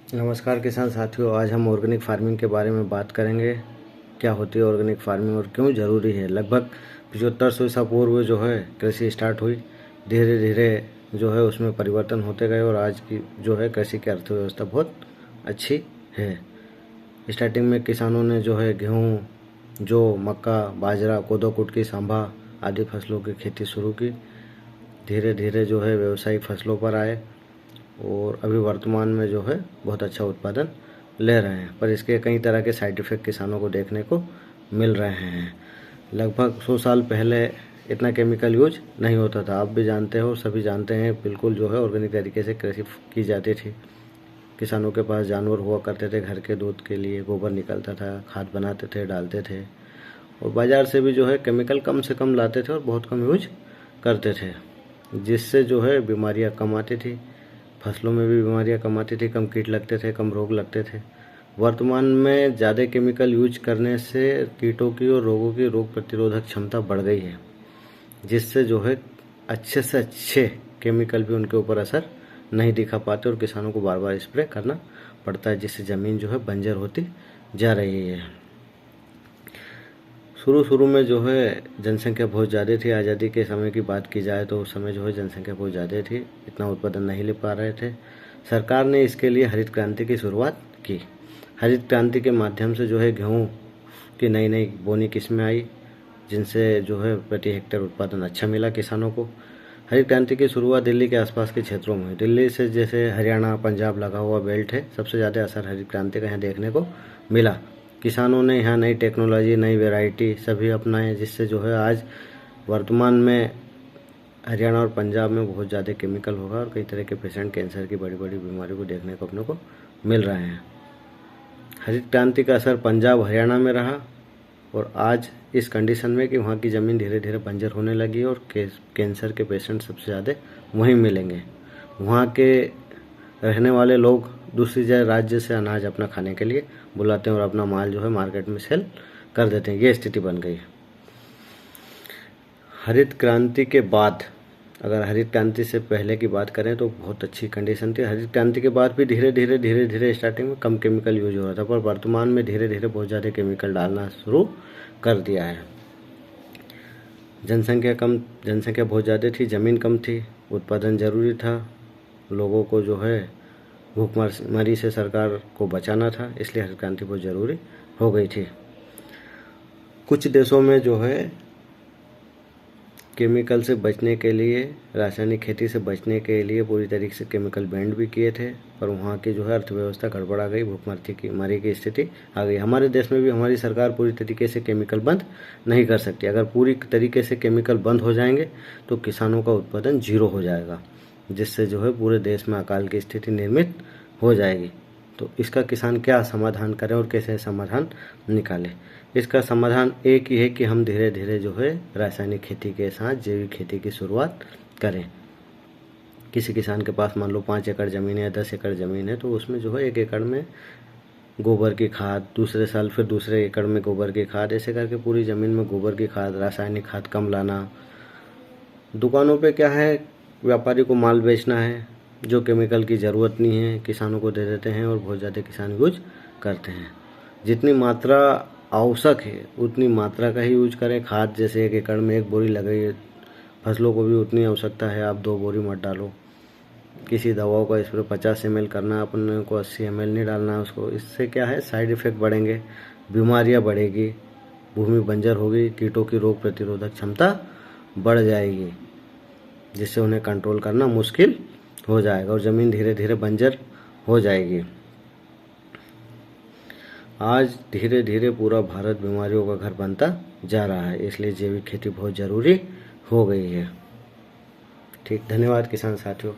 नमस्कार किसान साथियों, आज हम ऑर्गेनिक फार्मिंग के बारे में बात करेंगे। क्या होती है ऑर्गेनिक फार्मिंग और क्यों ज़रूरी है। लगभग 7500 ईसा पूर्व जो है कृषि स्टार्ट हुई। धीरे धीरे जो है उसमें परिवर्तन होते गए और आज की जो है कृषि की अर्थव्यवस्था बहुत अच्छी है। स्टार्टिंग में किसानों ने जो है गेहूँ, जौ, मक्का, बाजरा, कोदो, कुटकी, सांभा आदि फसलों की खेती शुरू की। धीरे धीरे जो है व्यावसायिक फसलों पर आए और अभी वर्तमान में जो है बहुत अच्छा उत्पादन ले रहे हैं, पर इसके कई तरह के साइड इफ़ेक्ट किसानों को देखने को मिल रहे हैं। लगभग 100 साल पहले इतना केमिकल यूज नहीं होता था। आप भी जानते हो, सभी जानते हैं, बिल्कुल जो है ऑर्गेनिक तरीके से कृषि की जाती थी। किसानों के पास जानवर हुआ करते थे, घर के दूध के लिए गोबर निकलता था, खाद बनाते थे, डालते थे और बाज़ार से भी जो है केमिकल कम से कम लाते थे और बहुत कम यूज करते थे, जिससे जो है बीमारियाँ कम आती थी। फसलों में भी बीमारियां कम आती थी, कम कीट लगते थे, कम रोग लगते थे। वर्तमान में ज़्यादा केमिकल यूज करने से कीटों की और रोगों की रोग प्रतिरोधक क्षमता बढ़ गई है, जिससे जो है अच्छे से अच्छे केमिकल भी उनके ऊपर असर नहीं दिखा पाते और किसानों को बार बार स्प्रे करना पड़ता है, जिससे ज़मीन जो है बंजर होती जा रही है। शुरू में जो है जनसंख्या बहुत ज़्यादा थी। आज़ादी के समय की बात की जाए तो उस समय जो है जनसंख्या बहुत ज़्यादा थी, इतना उत्पादन नहीं ले पा रहे थे। सरकार ने इसके लिए हरित क्रांति की शुरुआत की। हरित क्रांति के माध्यम से जो है गेहूँ की नई नई बोनी किस्में आई, जिनसे जो है प्रति हेक्टेयर उत्पादन अच्छा मिला किसानों को। हरित क्रांति की शुरुआत दिल्ली के आसपास के क्षेत्रों में हुई। दिल्ली से जैसे हरियाणा, पंजाब लगा हुआ बेल्ट है, सबसे ज़्यादा असर हरित क्रांति का यहाँ देखने को मिला। किसानों ने यहाँ नई टेक्नोलॉजी, नई वैरायटी सभी अपनाए, जिससे जो है आज वर्तमान में हरियाणा और पंजाब में बहुत ज़्यादा केमिकल होगा और कई तरह के पेशेंट कैंसर की बड़ी बड़ी बीमारियों को देखने को अपने को मिल रहे हैं। हरित क्रांति का असर पंजाब, हरियाणा में रहा और आज इस कंडीशन में कि वहाँ की ज़मीन धीरे धीरे बंजर होने लगी और कैंसर के पेशेंट सबसे ज़्यादा वहीं मिलेंगे। वहाँ के रहने वाले लोग दूसरी राज्य से अनाज अपना खाने के लिए बुलाते हैं और अपना माल जो है मार्केट में सेल कर देते हैं। ये स्थिति बन गई। हरित क्रांति के बाद, अगर हरित क्रांति से पहले की बात करें तो बहुत अच्छी कंडीशन थी। हरित क्रांति के बाद भी धीरे धीरे स्टार्टिंग में कम केमिकल यूज हो रहा था, पर वर्तमान में धीरे धीरे बहुत ज़्यादा केमिकल डालना शुरू कर दिया है। जनसंख्या बहुत ज़्यादा थी, ज़मीन कम थी, उत्पादन ज़रूरी था, लोगों को जो है भूखमरी से सरकार को बचाना था, इसलिए हरित क्रांति बहुत ज़रूरी हो गई थी। कुछ देशों में जो है केमिकल से बचने के लिए, रासायनिक खेती से बचने के लिए पूरी तरीके से केमिकल बैंड भी किए थे, पर वहाँ की जो है अर्थव्यवस्था गड़बड़ा गई, भूखमरी की स्थिति आ गई। हमारे देश में भी हमारी सरकार पूरी तरीके से केमिकल बंद नहीं कर सकती। अगर पूरी तरीके से केमिकल बंद हो जाएंगे तो किसानों का उत्पादन जीरो हो जाएगा, जिससे जो है पूरे देश में अकाल की स्थिति निर्मित हो जाएगी। तो इसका किसान क्या समाधान करें और कैसे समाधान निकालें। इसका समाधान एक ही है कि हम धीरे धीरे जो है रासायनिक खेती के साथ जैविक खेती की शुरुआत करें। किसी किसान के पास मान लो 5 एकड़ ज़मीन है, 10 एकड़ ज़मीन है, तो उसमें जो है 1 एकड़ में गोबर की खाद, दूसरे साल फिर दूसरे एकड़ में गोबर की खाद, ऐसे करके पूरी ज़मीन में गोबर की खाद, रासायनिक खाद कम लाना। दुकानों पे क्या है, व्यापारी को माल बेचना है जो केमिकल की ज़रूरत नहीं है, किसानों को दे देते हैं और बहुत ज़्यादा किसान यूज करते हैं। जितनी मात्रा आवश्यक है उतनी मात्रा का ही यूज करें। खाद जैसे 1 एकड़ में 1 बोरी लगाइए, फसलों को भी उतनी आवश्यकता है, आप 2 बोरी मत डालो। किसी दवाओं का स्प्रे 50 ml करना, अपन को 80 ml नहीं डालना है उसको। इससे क्या है, साइड इफ़ेक्ट बढ़ेंगे, बीमारियां बढ़ेगी, भूमि बंजर होगी, कीटों की रोग प्रतिरोधक क्षमता बढ़ जाएगी, जिससे उन्हें कंट्रोल करना मुश्किल हो जाएगा और ज़मीन धीरे धीरे बंजर हो जाएगी। आज धीरे धीरे पूरा भारत बीमारियों का घर बनता जा रहा है, इसलिए जैविक खेती बहुत ज़रूरी हो गई है। ठीक, धन्यवाद किसान साथियों।